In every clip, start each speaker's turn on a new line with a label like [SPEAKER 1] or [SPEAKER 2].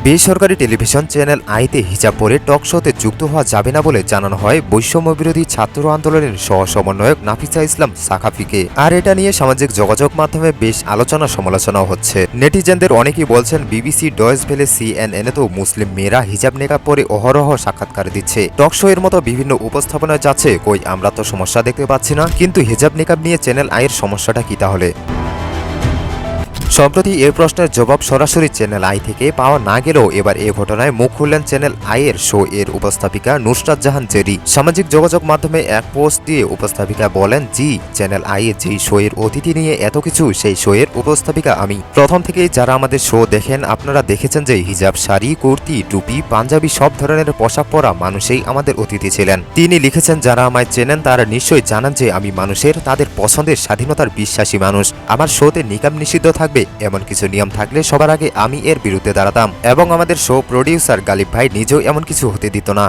[SPEAKER 1] বেসরকারি television channel আইতে হিজাব পরে টক শোতে যুক্ত হওয়া যাবে না বলে জানানো হয় বৈষম্য বিরোধী ছাত্র আন্দোলনের সহ সমন্বয়ক নাফিসা ইসলাম সাকাফিকে। আর এটা নিয়ে সামাজিক যোগাযোগ মাধ্যমে বেশ আলোচনা সমালোচনাও হচ্ছে। নেটিজেনদের অনেকেই বলছেন বিবিসি, ডয়েচ ভেলে, CNN তো মুসলিম মেয়েরা হিজাব নেকাব পরে অহরহ সাক্ষাৎকার দিচ্ছে, টক শো এর মতো বিভিন্ন উপস্থাপনায় যাচ্ছে, কই আমরা তো সমস্যা দেখতে পাচ্ছি না। কিন্তু হিজাব নেকাব নিয়ে চ্যানেল আইয়ের সমস্যাটা কি তাহলে? সম্প্রতি এ প্রশ্নের জবাব সরাসরি চ্যানেল আই থেকে পাওয়া না গেলেও এবার এ ঘটনায় মুখ খুললেন চ্যানেল আই এর শো এর উপস্থাপিকা নুসরাত জাহান জেরি। সামাজিক যোগাযোগ মাধ্যমে এক পোস্ট দিয়ে উপস্থাপিকা বলেন, জি, চ্যানেল আই এর যেই শো এর অতিথি নিয়ে এত কিছু, সেই শো এর উপস্থাপিকা আমি। প্রথম থেকেই যারা আমাদের শো দেখেন আপনারা দেখেছেন যে হিজাব, শাড়ি, কুর্তি, টুপি, পাঞ্জাবি সব ধরনের পোশাক পরা মানুষই আমাদের অতিথি ছিলেন। তিনি লিখেছেন, যারা আমায় চেনেন তারা নিশ্চয়ই জানান যে আমি মানুষের তাদের পছন্দের স্বাধীনতার বিশ্বাসী মানুষ। আমার শোতে নিকাব নিষিদ্ধ থাকবে এমন কিছু নিয়ম থাকলে সবার আগে আমি এর বিরুদ্ধে দাঁড়াতাম, এবং আমাদের শো প্রডিউসার গালিব ভাই নিজেও এমন কিছু হতে দিত না।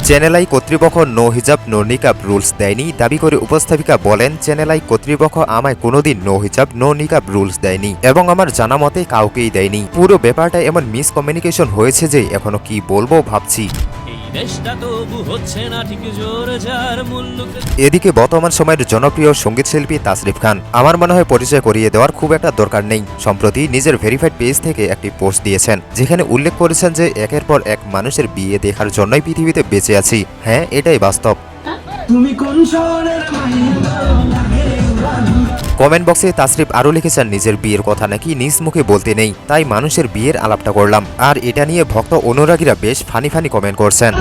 [SPEAKER 1] চ্যানেল আই কর্তৃপক্ষ নো হিজাব নো নিকাব রুলস দেয়নি দাবি করে উপস্থাপিকা বলেন, চ্যানেল আই কর্তৃপক্ষ আমায় কোনোদিন নো হিজাব নো নিকাব রুলস দেয়নি এবং আমার জানা মতে কাউকেই দেয়নি। পুরো ব্যাপারটা এমন মিসকমিউনিকেশন হয়েছে যে এখনো কি বলবো ভাবছি। এদিকে বর্তমান সময়ের জনপ্রিয় সঙ্গীত শিল্পী তাসরিফ খান আমার মনে হয় পরিচয় করিয়ে দেওয়ার খুব একটা দরকার নেই। সম্প্রতি নিজের ভেরিফাইড পেজ থেকে একটি পোস্ট দিয়েছেন, যেখানে উল্লেখ করেছেন যে একের পর এক মানুষের বিয়ে দেখার জন্যই পৃথিবীতে বেঁচে আছি। হ্যাঁ, এটাই বাস্তব। কমেন্ট বক্সে তাসরিফ আরও লিখেছেন, নিজের বিয়ের কথা নাকি নিজ মুখে বলতে নেই, তাই মানুষের বিয়ের আলাপটা করলাম। আর এটা নিয়ে ভক্ত অনুরাগীরা বেশ ফানি কমেন্ট করছেন।